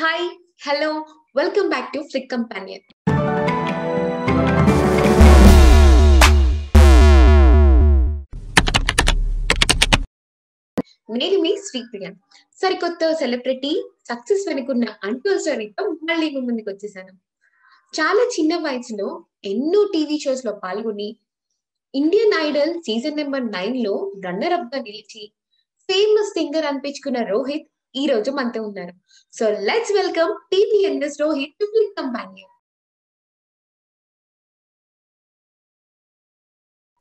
Hi, hello, welcome back to Flick Companion. నేను మీ శ్రీప్రియ. సరికొత్త celebrity success వెనుకున్న అన్టోల్డ్ స్టోరీతో మళ్ళీ మీ ముందుకు వచ్చేసాను. చాలా చిన్న వయసులో ఎన్నో టీవీ షోస్ లో పాల్గొని ఇండియన్ ఐడల్ సీజన్ నెంబర్ 9 లో రన్నర్ అప్ గా నిలిచి ఫేమస్ సింగర్ అనిపించుకున్న రోహిత్ ఈ రోజు మనతో ఉన్నారు. So let's welcome టీవీఎన్ఎస్ Rohit to flick companion.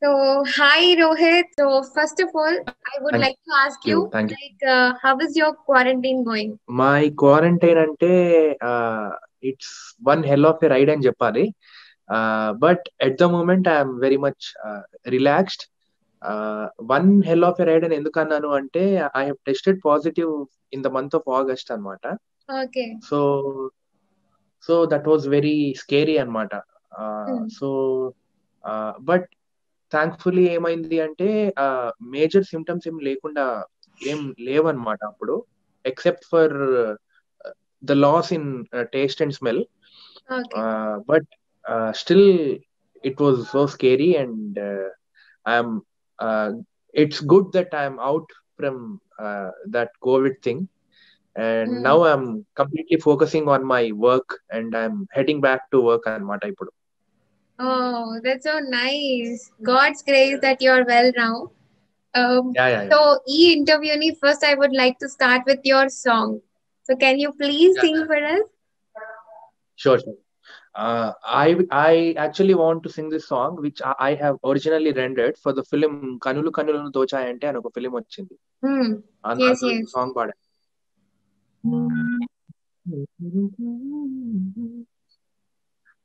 So, hi Rohit. So, first of all, I would Thank like to ask you, thank you. how is your quarantine going? My quarantine అంటే it's one hell of a ride అని చెప్పాలి. But at the moment I'm very much relaxed. One hell of a ride అని ఎందుకు అన్నాను అంటే I have tested positive in the month of August అన్నమాట. Okay. So so that was very scary అన్నమాట. Hmm. So but thankfully ఏమైంది అంటే major symptoms ఏం లేకుండా ఏం లేవన్నమాట అప్పుడు, except for the loss in taste and smell. Okay. But still it was so scary and I'm it's good that I'm out from that COVID thing, and Hmm. now I'm completely focusing on my work and I'm heading back to work anamata ippudu. Oh, that's so nice. God's grace that you're well now. Yeah. So, e interview ni first I would like to start with your song. So, can you please Yeah. sing for us? Sure. I actually want to sing this song, which I have originally rendered for the film Kanulu Kanulunu Dochayante అని ఒక film వచ్చింది. Yes, అందులో yes. Song పాడా.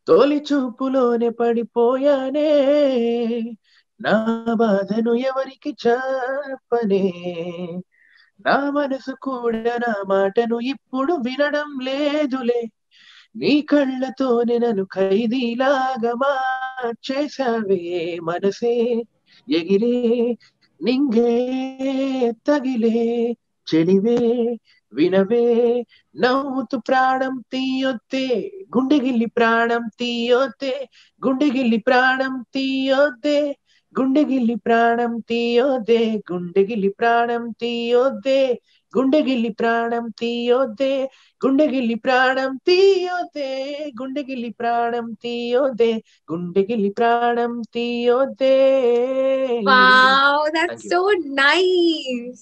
తొలి చూపులోనే పడిపోయానే, నా బాధను ఎవరికి చెప్పనే, నా మనసు కూడా నా మాటను ఇప్పుడు వినడం లేదులే, నీ కళ్ళతోనే నన్ను ఖైదీలాగా మార్చేశావే, మనసే ఎగిరే నింగే తగిలే చెలివే వినవే, నవ్వుతూ ప్రాణం తీయొద్దే, గుండెగిల్లి ప్రాణం తీయొద్దే, గుండెగిల్లి ప్రాణం తీయొద్దే, గుండెగిల్లి ప్రాణం తీయొద్దే, గుండెగిల్లి ప్రాణం తీయొద్దే, గుండెగిల్లి ప్రాణం తీయొద్దే, గుండెగిల్లి ప్రాణం తీయొద్దే, గుండెగిల్లి ప్రాణం తీయొద్దే, గుండెగిల్లి ప్రాణం తీయొద్దే. Wow, that's Thank you so nice.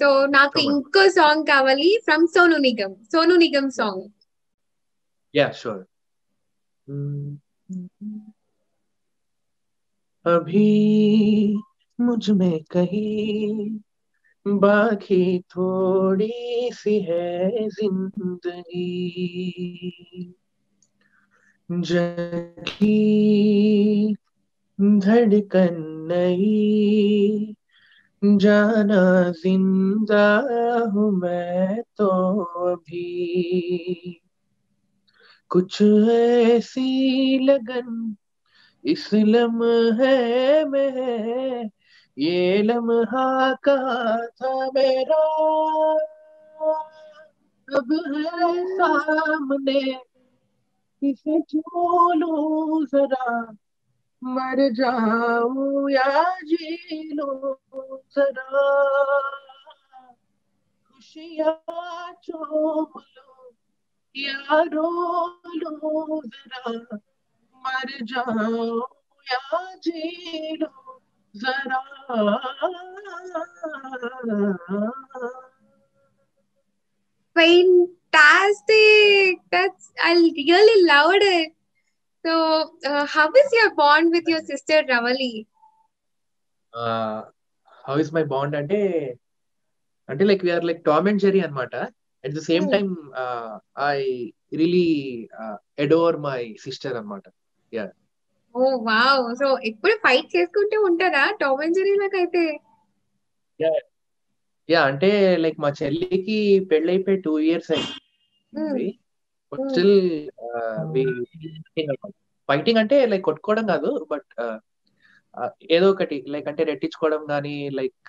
So నాకు so much. ఇంకో సాంగ్ కావాలి from Sonu Nigam song. Yeah, sure. अभी मुझ में कहीं बाकी थोड़ी सी है जिंदगी, जगी धड़कन नई, जाना जिंदा हूँ मैं तो अभी, कुछ ऐसी लगन इस लम्हे में है, ये लम्हा कहाँ था मेरा, अब है सामने, इसे छू लूं जरा, मर जाऊं या जी लूं जरा, खुशियाँ चूम लूं या रो लूं जरा, मर जाऊं या जी लूं जरा. Fantastic. I really loved it. So, how is your bond with your sister Ravali? How is my bond అంటే like we are like Tom and Jerry అన్నమాట. At the same time I really adore my sister అన్నమాట. Yeah. Oh wow. So, ఎప్పుడు fight చేసుకుంటూ ఉంటారా Tom and Jerry లాగా అయితే? Yeah అంటే like మా చెల్లికి పెళ్ళైపోయి 2 years అయింది. బట్ స్టిల్ ఫైటింగ్ అంటే లైక్ కొట్టుకోవడం కాదు, బట్ ఏదో ఒకటి లైక్ అంటే రెట్టించుకోవడం కానీ, like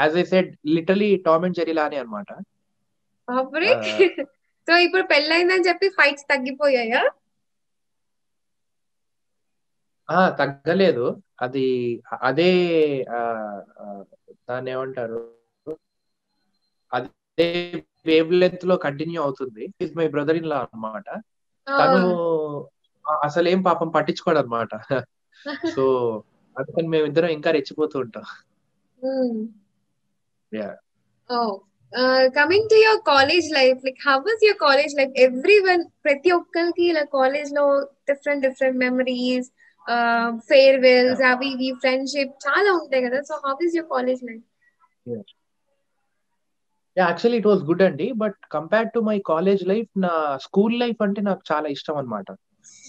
as I said literally Tom and Jerry లానే అన్నమాట. బాబరే. ఆ సో ఇప్పుడు పెళ్ళైందని చెప్పి ఫైట్స్ తగ్గిపోయాయా? తగ్గలేదు. అది అదే ఆ ఆ, దాన్ని ఏమంటారు, అదే వేవ్ లెంత్ లో కంటిన్యూ అవుతుంది. Is my brother in law అన్నమాట. తను అసలేం పాపం పట్టించుకోడు అనమాట. సో అందుకని మేమిద్దరం ఇంకా రెచ్చిపోతూ ఉంటాం. Yeah Oh, coming to your college life, like how was your college life? Everyone, ప్రతి ఒక్కరికి ఇలా కాలేజ్ లో different memories, farewells, అవి ఇవి ఫ్రెండ్షిప్ చాలా ఉంటాయి కదా. So how is your college life? Actually it was good అండి. But compared to my college life, నా స్కూల్ లైఫ్ అంటే నాకు చాలా ఇష్టం అనమాట.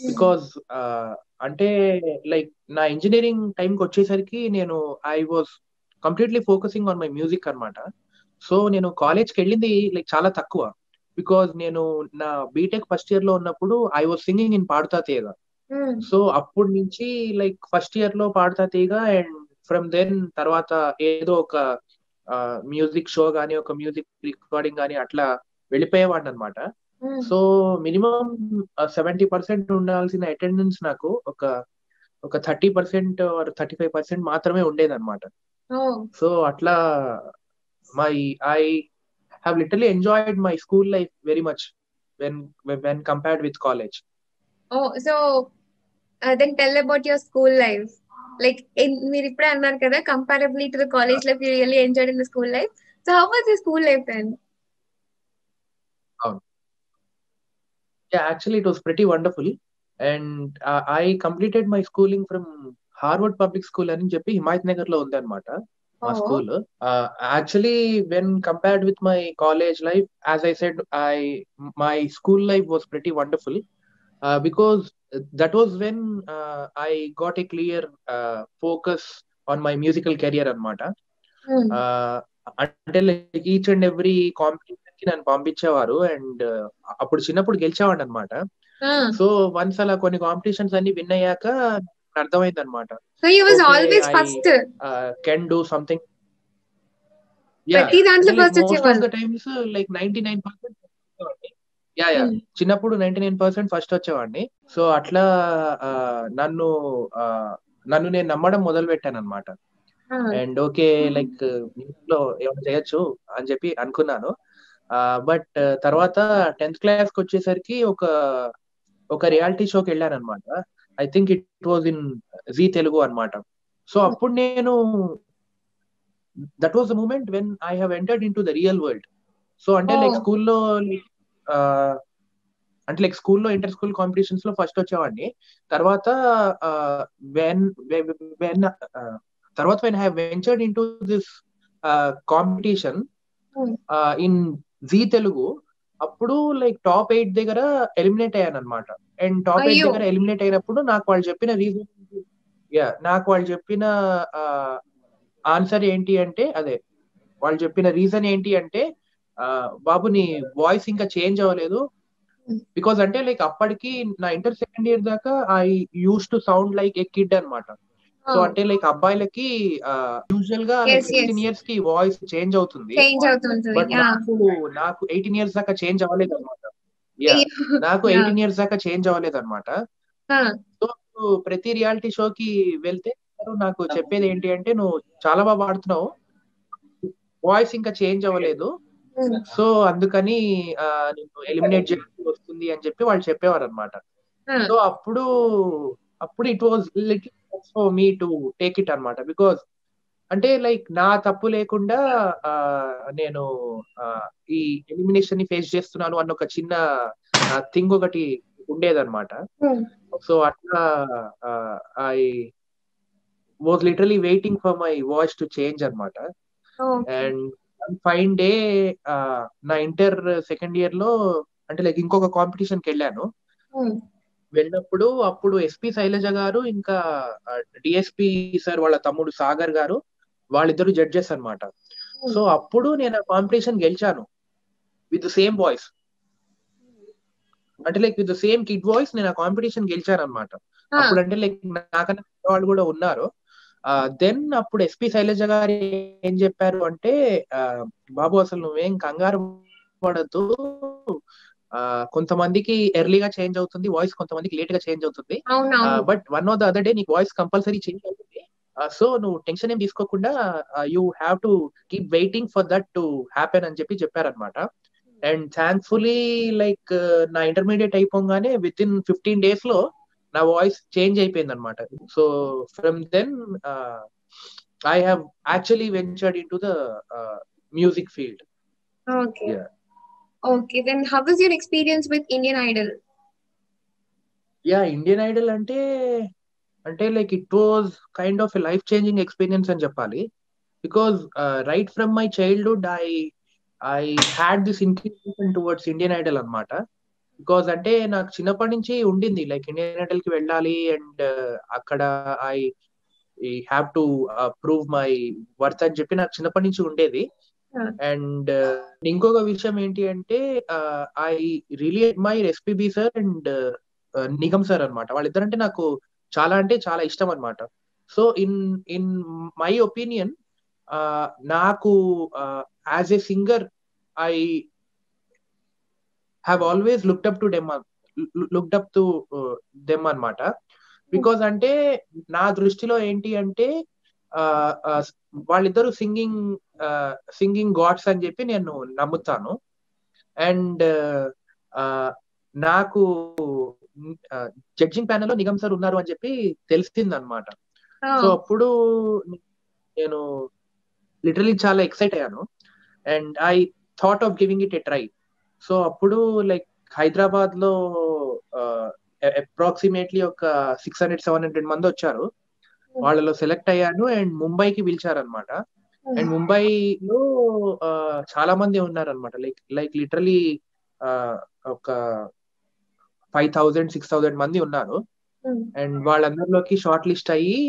బికాజ్ అంటే లైక్ నా ఇంజనీరింగ్ టైంకి వచ్చేసరికి నేను I was completely focusing on my music అనమాట. సో నేను కాలేజ్కి వెళ్ళింది లైక్ చాలా తక్కువ. బికాజ్ నేను నా బీటెక్ ఫస్ట్ ఇయర్ లో ఉన్నప్పుడు ఐ వాజ్ సింగింగ్ ఇన్ పాడుతా తీయగా. సో అప్పటి నుంచి లైక్ ఫస్ట్ ఇయర్ లో పాడుతా తీయగా, అండ్ ఫ్రమ్ దెన్ తర్వాత ఏదో ఒక మ్యూజిక్ షో గానీ, ఒక మ్యూజిక్ రికార్డింగ్ గానీ అట్లా వెళ్ళిపోయేవాడిని అనమాట. సో మినిమం 70% ఉండాల్సిన అటెండెన్స్ నాకు ఒక 30% ఆర్ 35% మాత్రమే ఉండేదన్నమాట. సో అట్లా my I have literally enjoyed my school life very much when compared with college. So then tell about your school life. Like మీరు ఇప్పుడే అన్నారు కదా, comparably to the college life you really enjoyed in the school life. So how was your school life then? అవును. Actually, it was pretty wonderful. And I completed my schooling from Harvard Public School అని చెప్పి హిమాయత్ నగర్ లో ఉంది అనమాట మా school. Actually, when compared with my college life, as I said, my school life was pretty wonderful, because that was when I got a clear focus on my musical career అనమాట. అంటే like each and every competition కి నన్ను పంపించేవారు. And అప్పుడు చిన్నప్పుడు గెలిచేవాడిని అనమాట. So once అలా కొన్ని competitions అన్ని విన్ అయ్యాక అర్థమైంది అనమాట, so you was always first, can do something. ప్రతి దాంట్లో ఫస్ట్ మోస్ట్ ఆఫ్ వచ్చేవాళ్ళు. ద టైమ్స్ లైక్ 99% చిన్నప్పుడు 99% ఫస్ట్ వచ్చేవాడిని. సో అట్లా నన్ను నన్ను నేను నమ్మడం మొదలు పెట్టాను అనమాట. అండ్ ఓకే, లైక్ లో ఏమైనా చేయొచ్చు అని చెప్పి అనుకున్నాను. బట్ తర్వాత 10th క్లాస్ కి వచ్చేసరికి ఒక రియాలిటీ షోకి వెళ్ళాను అనమాట. I think it was in Zee Telugu అనమాట. సో అప్పుడు నేను that was the moment when I have entered into the real world. So అంటే లైక్ స్కూల్లో ఇంటర్ స్కూల్ కాంపిటీషన్స్ లో ఫస్ట్ వచ్చేవాడిని. తర్వాత when I have ventured into this competition in Zee Telugu, అప్పుడు like top 8 దగ్గర eliminate అయ్యాను అనమాట. And top 8 దగ్గర ఎలిమినేట్ అయినప్పుడు నాకు వాళ్ళు చెప్పిన ఆన్సర్ ఏంటి అంటే, వాళ్ళు చెప్పిన రీజన్ ఏంటి అంటే, బాబు నీ వాయిస్ ఇంకా చేంజ్ అవ్వలేదు. బికాజ్ అంటే లైక్ అప్పటికి నా ఇంటర్ సెకండ్ ఇయర్ దాకా I use to sound like A kid అనమాట. సో అంటే లైక్ అబ్బాయిలకి యూజువల్ గా లైక్ 16 years కి వాయిస్ చేంజ్ అవుతుంది. బట్ నాకు 18 years దాకా చేంజ్ అవ్వలేదు అనమాట. నాకు 18 years దాకా చేంజ్ అవ్వలేదు అనమాట. సో ప్రతి రియాలిటీ షోకి వెళ్తే నాకు చెప్పేది ఏంటి అంటే, నువ్వు చాలా బాగా పాడుతున్నావు, వాయిస్ ఇంకా చేంజ్ అవ్వలేదు, సో అందుకని నిన్ను ఎలిమినేట్ చేయాల్సి వస్తుంది అని చెప్పి వాళ్ళు చెప్పేవారు అనమాట. సో అప్పుడు it was little for me to take it అనమాట. బికాజ్ అంటే లైక్ నా తప్పు లేకుండా నేను ఈ ఎలిమినేషన్ ని ఫేస్ చేస్తున్నాను అన్న ఒక చిన్న థింగ్ ఒకటి ఉండేదన్నమాట. సో అట్లా I was literally waiting for my voice to change అనమాట. అండ్ ఫైన్ డే నా ఇంటర్ సెకండ్ ఇయర్ లో అంటే లైక్ ఇంకొక కాంపిటీషన్ కి వెళ్ళాను. వెళ్ళినప్పుడు అప్పుడు ఎస్పి శైలజ గారు ఇంకా డిఎస్పి సార్ వాళ్ళ తమ్ముడు సాగర్ గారు, వాళ్ళిద్దరు జడ్జెస్ అనమాట. సో అప్పుడు నేను ఆ కాంపిటీషన్ గెలిచాను విత్ ద సేమ్ వాయిస్, అంటే like with the same kid voice నేను ఆ కాంపిటీషన్ గెలిచాను అనమాట. అప్పుడు అంటే లైక్ నాకన్నా వాళ్ళు కూడా ఉన్నారు. దెన్ అప్పుడు ఎస్పి శైలజ గారు ఏం చెప్పారు అంటే, బాబు అసలు నువ్వేం కంగారు బాధపడద్దు, కొంతమందికి ఎర్లీగా చేంజ్ అవుతుంది వాయిస్, కొంతమందికి లేట్ గా చేంజ్ అవుతుంది, అవునవును. But one of the other day నీకు వాయిస్ కంపల్సరీ చేంజ్ అవుతుంది. సో నువ్వు టెన్షన్ ఏం తీసుకోకుండా you have to keep waiting for that to happen అని చెప్పారనమాట. అండ్ థ్యాంక్ఫుల్లీ లైక్ నా ఇంటర్మీడియట్ అయిపోగానే విత్ ఇన్ 15 days లో నా వాయిస్ చేంజ్ అయిపోయింది అనమాట. So from then I have actually ventured into the music field. Okay. Okay, then how was your experience with Indian Idol? Indian Idol అంటే like it was kind of a life changing experience అని చెప్పాలి. Because right from my childhood I had this inclination towards Indian Idol అనమాట. బికాస్ అంటే నాకు చిన్నప్పటి నుంచి ఉండింది లైక్ ఇండియన్ ఐడల్ కి వెళ్ళాలి, అండ్ అక్కడ I have to prove my worth అని చెప్పి నాకు చిన్నప్పటి నుంచి ఉండేది. అండ్ ఇంకొక విషయం ఏంటి అంటే I really admire SPB sir and Nigam sir అనమాట. వాళ్ళిద్దరంటే నాకు చాలా ఇష్టం అనమాట. సో ఇన్ మై ఒపీనియన్ నాకు as a singer I have always looked up to them అనమాట. బికాజ్ అంటే నా దృష్టిలో ఏంటి అంటే వాళ్ళిద్దరు సింగింగ్ గాడ్స్ అని చెప్పి నేను నమ్ముతాను. అండ్ నాకు జడ్జింగ్ ప్యానెల్ లో నిగమ్ సార్ ఉన్నారు అని చెప్పి తెలిసింది అనమాట. సో అప్పుడు నేను లిటరలీ చాలా ఎక్సైట్ అయ్యాను, and I thought of giving it a try. So అప్పుడు లైక్ హైదరాబాద్ లో అప్రాక్సిమేట్లీ ఒక 600-700 మంది వచ్చారు. వాళ్ళలో సెలెక్ట్ అయ్యాను అండ్ ముంబైకి పిలిచారనమాట. అండ్ ముంబైలో చాలా మంది ఉన్నారనమాట, లైక్ లిటరలీ ఒక 5,000-6,000 మంది ఉన్నారు. అండ్ వాళ్ళందరిలోకి షార్ట్ లిస్ట్ అయ్యి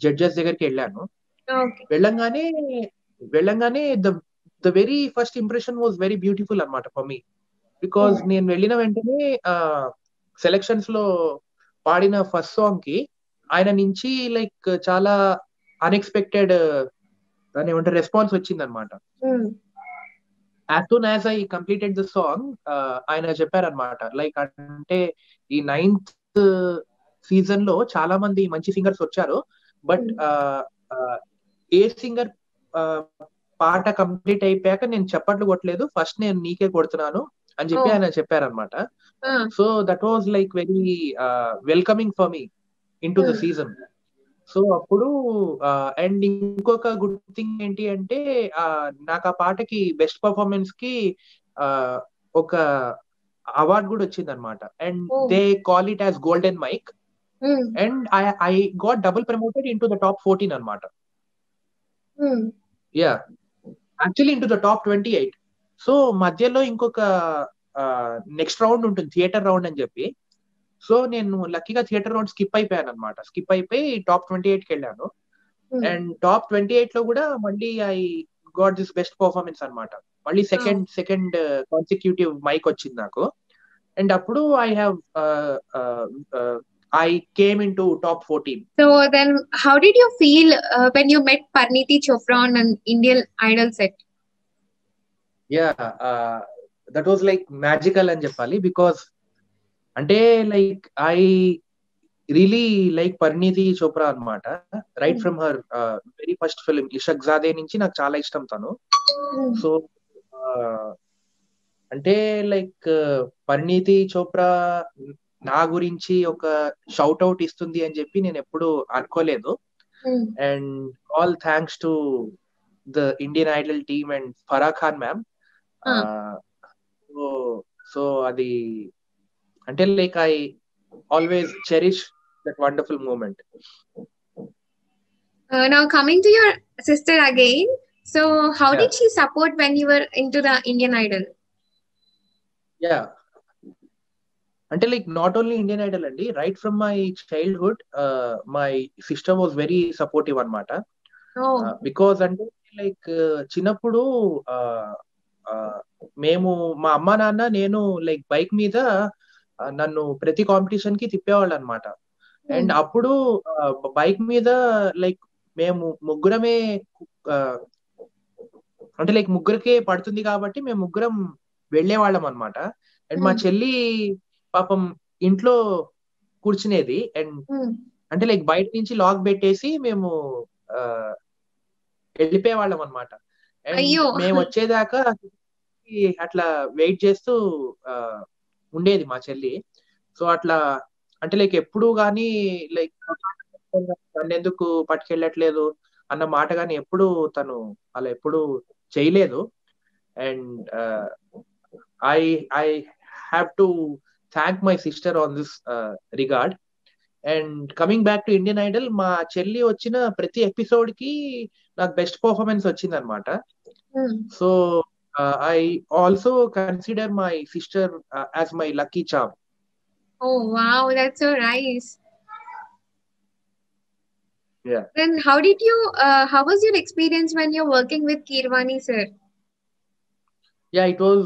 జడ్జెస్ దగ్గరికి వెళ్ళాను. వెళ్ళంగానే the very first impression was very beautiful అనమాట ఫర్ మీ. బికాస్ నేను వెళ్ళిన వెంటనే సెలక్షన్స్ లో పాడిన ఫస్ట్ సాంగ్ కి ఆయన నుంచి లైక్ చాలా అన్ఎక్స్పెక్టెడ్ దాని ఏమంటారు రెస్పాన్స్ వచ్చింది అనమాట. As soon as I completed the song ఆయన చెప్పారనమాట లైక్ అంటే ఈ 9th సీజన్ లో చాలా మంది మంచి సింగర్స్ వచ్చారు, బట్ ఏ సింగర్ పాట కంప్లీట్ అయిపోయాక నేను చప్పట్లు కొట్టలేదు, ఫస్ట్ నేను నీకే కొడుతున్నాను అని చెప్పి ఆయన చెప్పారనమాట. So that was like very welcoming for me in to the season. So అప్పుడు అండ్ ఇంకొక గుడ్ థింగ్ ఏంటి అంటే నాకు ఆ పాటకి బెస్ట్ పర్ఫార్మెన్స్ కి ఒక అవార్డ్ కూడా వచ్చింది అనమాట. And they call it as golden mic. And I got double promoted into the top 14 అనమాట. Actually into the top 28. So మధ్యలో ఇంకొక నెక్స్ట్ రౌండ్ ఉంటుంది, థియేటర్ రౌండ్ అని చెప్పి. సో నేను లక్కీగా థియేటర్ రౌండ్ స్కిప్ అయిపోయాను అనమాట. స్కిప్ అయిపోయి టాప్ 28కి వెళ్ళాను. అండ్ టాప్ 28 లో కూడా మళ్ళీ I got this best performance అనమాట. మళ్ళీ సెకండ్ కాన్సిక్యూటివ్ మైక్ వచ్చింది నాకు. అండ్ అప్పుడు I came into top 14. So then how did you feel when you met Parineeti Chopra on an Indian Idol set? That was like magical అని చెప్పాలి. Because అంటే like I really like Parineeti Chopra అనమాట. Right from her very first film Ishaqzaade నుంచి నాకు చాలా ఇష్టం తను. So అంటే లైక్ పరిణీతి చోప్రా నా గురించి ఒక షౌట్ అవుట్ ఇస్తుంది అని చెప్పి నేను ఎప్పుడు అనుకోలేదు. And all thanks to the Indian Idol team and Farah Khan ma'am. So అది అంటే like I always cherish that wonderful moment. Now coming to your sister again, so how did she support when you were into the Indian Idol? అంటే like not only Indian Idol అండి, right from my childhood my sister was very supportive అనమాట. Because అంటే like చిన్నప్పుడు మేము మా అమ్మ నాన్న నేను లైక్ బైక్ మీద నన్ను ప్రతి కాంపిటీషన్ కి తిప్పేవాళ్ళు అనమాట. అండ్ అప్పుడు బైక్ మీద లైక్ మేము ముగ్గురమే అంటే లైక్ ముగ్గురికే పడుతుంది కాబట్టి మేము ముగ్గురం వెళ్ళేవాళ్ళం అనమాట. అండ్ మా ఉమ్, చెల్లి పాపం ఇంట్లో కూర్చునేది. అండ్ ఉమ్. అంటే లైక్ బయట నుంచి లాక్ పెట్టేసి మేము ఆ, వెళ్ళిపోయేవాళ్ళం అనమాట. అండ్ అయ్యో. మేము వచ్చేదాకా అట్లా వెయిట్ చేస్తూ ఆ, ఉండేది మా చెల్లి. సో అట్లా అంటే లైక్ ఎప్పుడు కానీ లైక్ నన్ను ఎందుకు పట్టుకెళ్ళట్లేదు అన్న మాట కానీ ఎప్పుడు తను అలా ఎప్పుడు చేయలేదు. And I have to thank my sister on this regard. And coming back to Indian Idol, మా చెల్లి వచ్చిన ప్రతి ఎపిసోడ్ కి నాకు బెస్ట్ పర్ఫార్మెన్స్ వచ్చింది అనమాట. Um. So I also consider my sister as my lucky charm. Oh wow, that's so nice. Yeah. Then how was your experience when you're working with Kirwani sir? Yeah, it was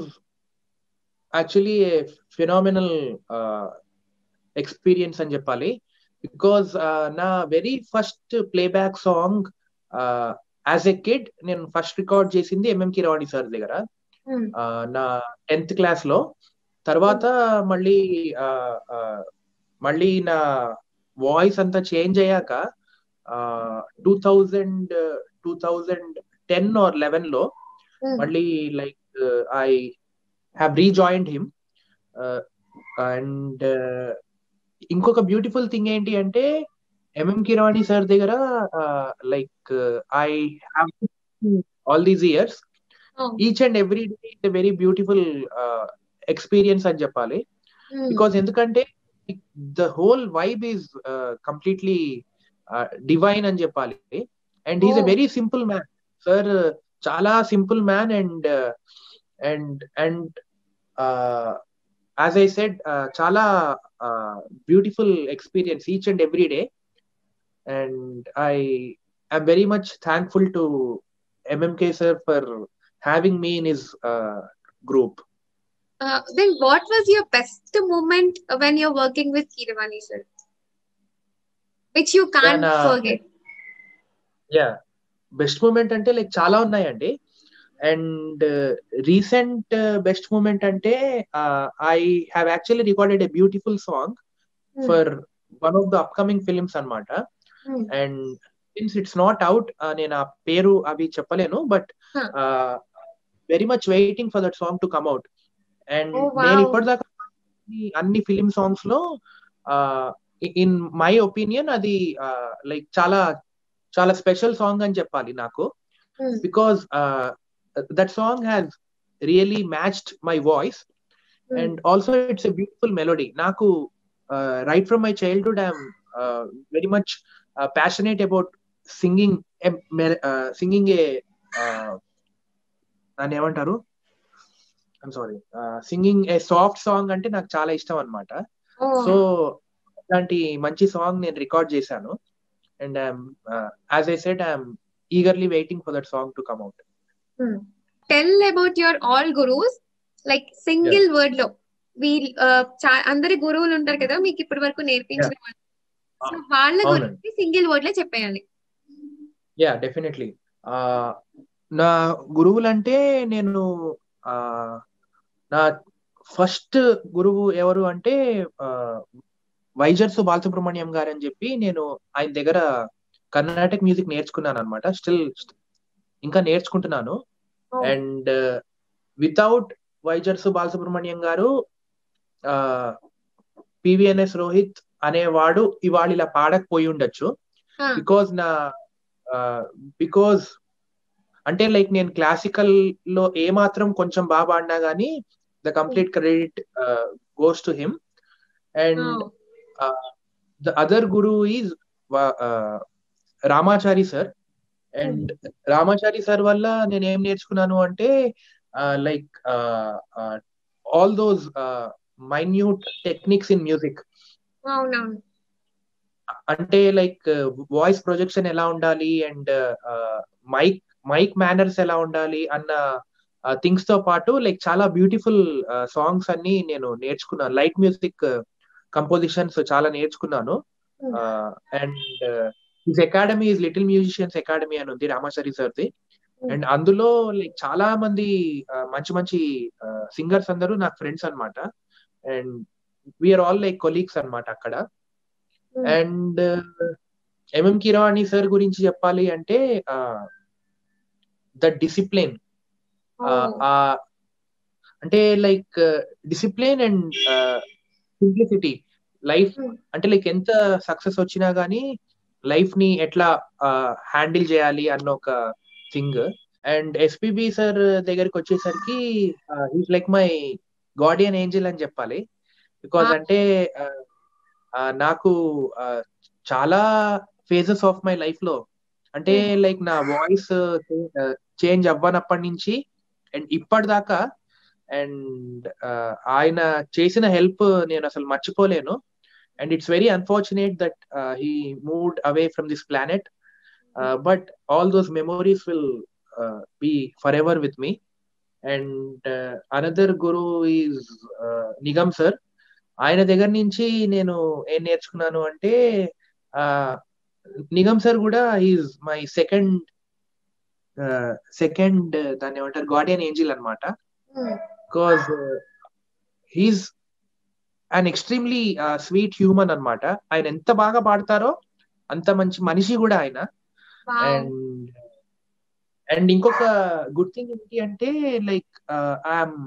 actually a phenomenal experience అని చెప్పాలి. Because నా very first playback song as a kid నేను first record చేసింది MM Keeravani sir దగ్గర Hmm. నా 10th class లో. తర్వాత మళ్ళీ మళ్ళీ నా వాయిస్ అంతా చేంజ్ అయ్యాక 2010 or 11 లో Hmm. మళ్ళీ like I have rejoined him. And ఇంకొక బ్యూటిఫుల్ థింగ్ ఏంటి అంటే ఎంఎం కిరవాణి సార్ దగ్గర like I have all these years Oh. Each and every day is a very beautiful experience అని చెప్పాలి. Hmm. బికాస్ ఎందుకంటే the whole vibe is completely divine అని చెప్పాలి. And he's a Oh. Very simple man sir, చాలా simple man. And as I said చాలా beautiful experience each and every day. And I am very much thankful to MMK sir for having me in his group. Then what was your best moment when you're working with Kirwani sir, which you can't forget? Best moment అంటే like చాలా ఉన్నాయండి. And recent best moment అంటే I have actually recorded a beautiful song for one of the upcoming films అన్నమాట. And since it's not out, నేను ఆ పేరు అవి చెప్పలేను, but very much waiting for that song to come out. And నేను ఇప్పటిదాకా అన్ని ఫిలిం సాంగ్స్ లో ఇన్ మై ఒపీనియన్ అది లైక్ చాలా చాలా స్పెషల్ సాంగ్ అని చెప్పాలి నాకు. Because that song has really matched my voice. And also it's a beautiful melody. నాకు right from my childhood I'm very much passionate about singing ఏ దాన్ని ఏమంటారు, I'm sorry, singing a soft song అంటే నాకు చాలా ఇష్టం అనమాట. సో అలాంటి మంచి సాంగ్ నేను రికార్డ్ చేశాను. And as I said I'm eagerly waiting for that song to come out. Tell about your all gurus, like single word లో అందరి గురువులు ఉంటారు కదా మీకు ఇప్పటి వరకు నేర్పించిన వాళ్ళు, సో వాళ్ళ గురించి సింగిల్ వర్డ్ లో చెప్పేయాలి. Yeah definitely. నా గురువులంటే నేను నా ఫస్ట్ గురువు ఎవరు అంటే వైజర్సు బాలసుబ్రహ్మణ్యం గారు అని చెప్పి, నేను ఆయన దగ్గర కర్ణాటక మ్యూజిక్ నేర్చుకున్నాను అనమాట. స్టిల్ ఇంకా నేర్చుకుంటున్నాను. అండ్ వితౌట్ వైజర్సు బాలసుబ్రహ్మణ్యం గారు పివిఎన్ఎస్ రోహిత్ అనేవాడు ఇవాళ ఇలా పాడకపోయి ఉండొచ్చు. బికాజ్ అంటే లైక్ నేను క్లాసికల్ లో ఏమాత్రం కొంచెం బాగా పాడినా గానీ the complete credit goes to him. And the other Guru is Ramachari sir. And Ramachari sir వల్ల నేను ఏం నేర్చుకున్నాను అంటే like all those minute techniques in music. అంటే లైక్ వాయిస్ ప్రొజెక్షన్ ఎలా ఉండాలి, అండ్ మైక్ మేనర్స్ ఎలా ఉండాలి అన్న థింగ్స్ తో పాటు లైక్ చాలా బ్యూటిఫుల్ సాంగ్స్ అన్ని నేను నేర్చుకున్నాను. లైట్ మ్యూజిక్ కంపోజిషన్స్ చాలా నేర్చుకున్నాను. And his academy is little musicians academy అని ఉంది రామాచారి సార్ది. అండ్ అందులో లైక్ చాలా మంది మంచి మంచి సింగర్స్ అందరూ నాకు ఫ్రెండ్స్ అన్నమాట. And we are all like colleagues అన్నమాట అక్కడ. అండ్ ఎంఎం కీరవాణి సార్ గురించి చెప్పాలి అంటే ద డిసిప్లిన్, అంటే like discipline and simplicity. Life అంటే లైక్ ఎంత సక్సెస్ వచ్చినా గానీ లైఫ్ ని ఎట్లా హ్యాండిల్ చేయాలి అన్న ఒక థింగ్. అండ్ ఎస్పీబి సార్ దగ్గరికి వచ్చేసరికి is like my Guardian Angel అని చెప్పాలి. బికాజ్ అంటే నాకు చాలా ఫేజెస్ ఆఫ్ మై లైఫ్ లో అంటే లైక్ నా వాయిస్ చేంజ్ అవ్వనప్పటి నుంచి అండ్ ఇప్పటిదాకా అండ్ ఆయన చేసిన హెల్ప్ నేను అసలు మర్చిపోలేను. And it's very unfortunate that he moved away from this planet, but all those memories will be forever with me. And another guru is Nigam sir. ఆయన దగ్గర నుంచి నేను ఏం నేర్చుకున్నాను అంటే నిగమ్ సార్ కూడా ఈజ్ మై సెకండ్ దాన్ని ఏమంటారు గార్డియన్ ఏంజిల్ అనమాట. Because he's an extremely sweet human అనమాట. ఆయన ఎంత బాగా పాడతారో అంత మంచి మనిషి కూడా ఆయన. అండ్ ఇంకొక గుడ్ థింగ్ ఏంటి అంటే like I'm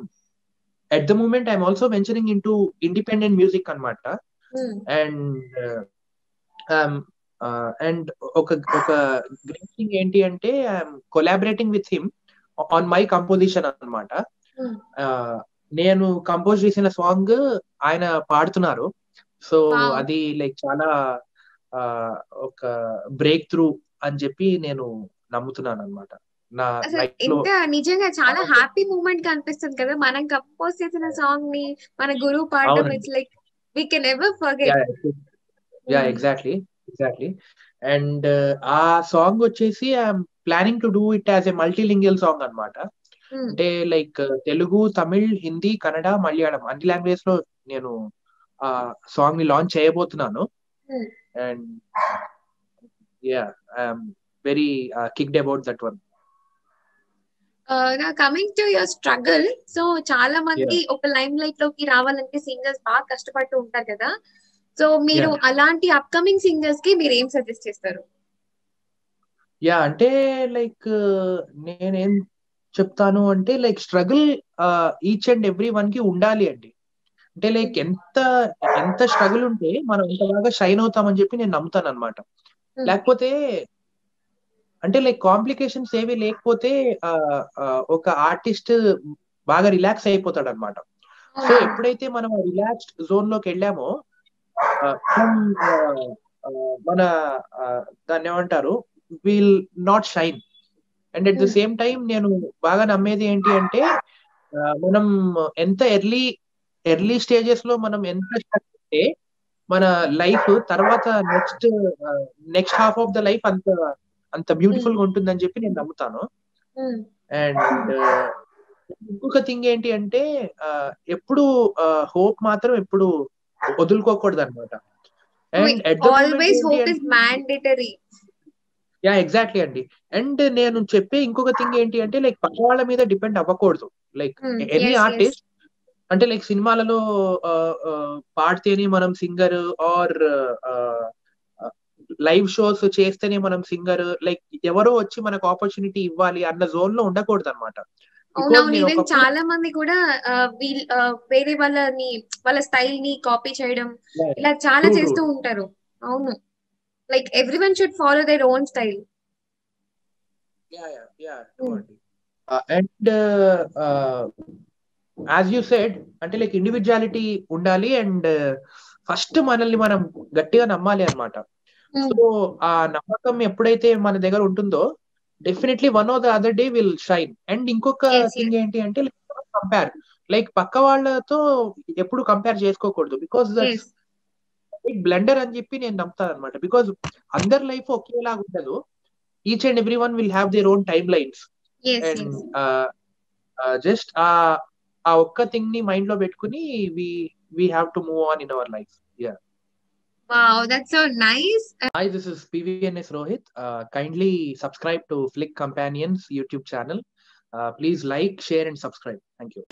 at the moment I'm also venturing into independent music అన్నమాట. అండ్ ఒక గ్రేట్ థింగ్ ఏంటి అంటే I'm collaborating with him on my composition అన్నమాట. నేను కంపోజ్ చేసిన సాంగ్ ఆయన పాడుతున్నారు. సో అది లైక్ చాలా ఒక బ్రేక్ త్రూ అని చెప్పి నేను నమ్ముతున్నాను అనమాట. ఇంకా నిజంగా చాలా హ్యాపీ మూమెంట్ గా అనిపిస్తుంది కదా మనం కంపోజ్ చేసిన సాంగ్ ని మన గురువు పాడడం. It's like we can ever forget. Yeah exactly. And ఆ సాంగ్ వచ్చేసి I'm planning to do it as a multilingual song అన్నమాట. అంటే లైక్ తెలుగు, తమిళ్, హిందీ, కన్నడ, మలయాళం అన్ని లాంగ్వేజ్ లో నేను ఆ సాంగ్ ని లాంచ్ చేయబోతున్నాను. And yeah I'm very kicked about that one. Coming to your struggle, so చాలా మంది ఒక లైమ్ లైట్ లోకి రావాలంటే సింగర్స్ బాగా కష్టపడుతూ ఉంటారు కదా. సో మీరు అలాంటి అప్కమింగ్ సింగర్స్ కి మీరు ఏం సజెస్ట్ చేస్తారు? యా అంటే లైక్ నేనేం చెప్తాను అంటే like struggle each and every one కి ఉండాలి అండి. అంటే లైక్ ఎంత స్ట్రగుల్ ఉంటే మనం ఎంత బాగా షైన్ అవుతామని చెప్పి నేను నమ్ముతాను అనమాట. లేకపోతే అంటే లైక్ కాంప్లికేషన్స్ ఏవి లేకపోతే ఒక ఆర్టిస్ట్ బాగా రిలాక్స్ అయిపోతాడు అనమాట. సో ఎప్పుడైతే మనం రిలాక్స్డ్ జోన్ లోకి వెళ్ళామో మన దాన్ని ఏమంటారు will not shine. And at the same time నేను బాగా నమ్మేది ఏంటి అంటే మనం ఎంత ఎర్లీ స్టేజెస్ లో మనం ఎంత అంటే మన లైఫ్ తర్వాత next half of the life అంత బ్యూటిఫుల్ గా ఉంటుందని చెప్పి నేను నమ్ముతాను. అండ్ ఇంకొక థింగ్ ఏంటి అంటే ఎప్పుడు హోప్ మాత్రం ఎప్పుడు వదులుకోకూడదు అనమాట. అండ్ యా ఎగ్జాక్ట్లీ అండి. అండ్ నేను చెప్పే ఇంకొక థింగ్ ఏంటి అంటే లైక్ పక్క వాళ్ళ మీద డిపెండ్ అవ్వకూడదు. లైక్ ఎనీ ఆర్టిస్ట్ అంటే లైక్ సినిమాలలో పాడితేనే మనం సింగర్ ఆర్ లైవ్ షోస్ చేస్తేనే మనం సింగర్, లైక్ ఎవరో వచ్చి మనకు ఆపర్చునిటీ ఇవ్వాలి అన్న జోన్ లో ఉండకూడదు అనమాట. చాలా మంది కూడా వేరే వాళ్ళ స్టైల్ ని కాపీ చేయడం ఇలా చాలా చేస్తూ ఉంటారు. అవును, like everyone should follow their own style. And as you said అంటే లైక్ ఇండివిజువాలిటీ ఉండాలి అండ్ ఫస్ట్ మనల్ని మనం గట్టిగా నమ్మాలి అనమాట. సో ఆ నమ్మకం ఎప్పుడైతే మన దగ్గర ఉంటుందో definitely one or the other day will shine. And ఇంకొక థింగ్ ఏంటి అంటే కంపేర్ లైక్ పక్క వాళ్ళతో ఎప్పుడు కంపేర్ చేసుకోకూడదు. బికాస్ దట్స్ బ్లెండర్ అని చెప్పి నేను నమ్ముతాను అనమాట. బికాస్ అందరి లైఫ్ ఒకేలాగా ఉండదు. Each and every one will have their own timelines. And just ఆ ఒక్క థింగ్ ని మైండ్ లో పెట్టుకుని we have to move on in our life. Wow, that's so nice. Hi, this is PVNS Rohit. Kindly subscribe to Flick Companions YouTube channel. Please like, share, and subscribe. Thank you.